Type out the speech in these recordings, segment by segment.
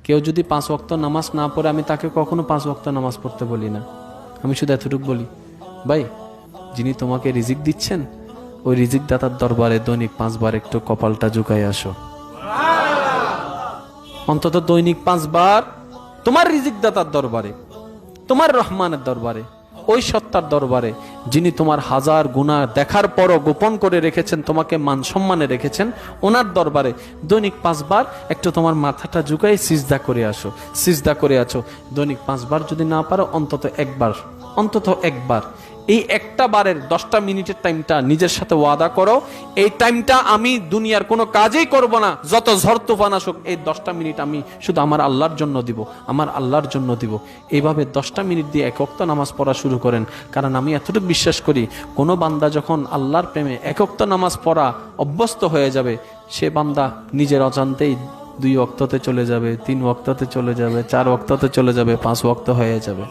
কেউ যদি 5 ওয়াক্ত নামাজ না পড়ে, আমি তাকে কখনো 5 ওয়াক্ত নামাজ পড়তে বলি না। আমি শুধু এতটুকু বলি, ভাই যিনি তোমাকে রিজিক দিচ্ছেন, ওই রিজিক দাতার দরবারে দৈনিক 5 বার একটু কপালটা ঝুঁকাই আসো। অন্তত দৈনিক 5 বার তোমার রিজিক দাতার দরবারে, তোমার রহমানের দরবারে, ওই সত্তার দরবারে যিনি তোমার হাজার গুনাহ দেখার পরও গোপন করে রেখেছেন, তোমাকে মান সম্মানে রেখেছেন, ওনার দরবারে দৈনিক 5 বার একটু তোমার মাথাটা ঝুঁকাই সিজদা করে আসো। সিজদা করে আছো দৈনিক 5 বার, যদি না পারো অন্তত একবার, অন্তত একবার। এই একটা বারের 10টা মিনিটের টাইমটা নিজের সাথে ওয়াদা করো, এই টাইমটা আমি দুনিয়ার কোনো কাজেই করব না, যত ঝড় তুফান আসুক এই 10টা মিনিট আমি শুধু আমার আল্লাহর জন্য দিব, আমার আল্লাহর জন্য দিব। এইভাবে 10টা মিনিট দিয়ে 1 ওয়াক্ত নামাজ পড়া শুরু করেন। কারণ আমি এতটুকু বিশ্বাস করি, কোনো বান্দা যখন আল্লাহর প্রেমে 1 ওয়াক্ত নামাজ পড়া অভ্যস্ত হয়ে যাবে, সে বান্দা নিজের অজান্তেই 2 ওয়াক্ততে চলে যাবে, 3 ওয়াক্ততে চলে যাবে, 4 ওয়াক্ততে চলে যাবে, 5 ওয়াক্ত হয়ে যাবে।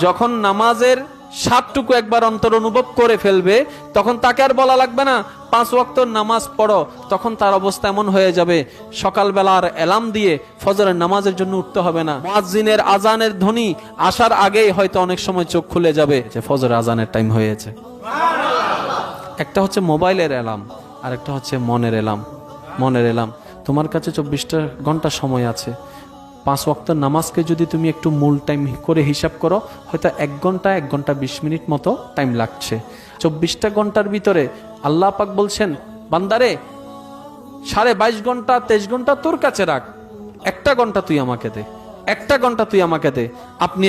যখন নামাজের স্বাদটুকু একবার অন্তর অনুভব করে ফেলবে, তখন তাকে আর বলা লাগবে না 5 ওয়াক্ত নামাজ পড়ো। তখন তার অবস্থা এমন হয়ে যাবে, সকালবেলার অ্যালার্ম দিয়ে ফজরের নামাজের জন্য উঠতে হবে না। মুয়াজ্জিনের আজানের ধ্বনি আসার আগেই হয়তো অনেক সময় চোখ খুলে যাবে যে ফজরের আজানের টাইম হয়েছে। একটা হচ্ছে মোবাইলের অ্যালার্ম, আর একটা হচ্ছে মনের অ্যালার্ম। মনের অ্যালার্ম, তোমার কাছে 24টা ঘন্টা সময় আছে। 5 ওয়াক্ত নামাজকে যদি তুমি একটু মূল টাইম করে হিসাব করো, হয়তো 1 ঘন্টা 1 ঘন্টা 20 মিনিট মতো টাইম লাগছে। 24টা ঘন্টার ভিতরে আল্লাহ পাক বলছেন, বান্দারে 22.5 ঘন্টা 23 ঘন্টা তোর কাছে রাখ, 1টা ঘন্টা তুই আমাকে দে, 1টা ঘন্টা তুই আমাকে দে।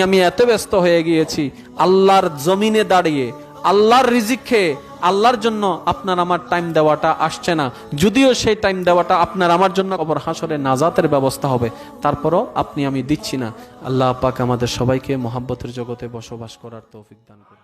আমি এত ব্যস্ত হয়ে গিয়েছি আল্লাহর জমিনে দাঁড়িয়ে, আল্লাহর রিজিক খেয়ে, আল্লাহর জন্য আপনার আমার টাইম দেওয়াটা আসছে না। যদিও সেই টাইম দেওয়াটা আপনার আমার জন্য কবর হাসরে নাজাতের ব্যবস্থা হবে, তারপরও আমি দিচ্ছি না। আল্লাহ পাক আমাদের সবাইকে মহাব্বতের জগতে বসবাস করার তৌফিক দান করুন।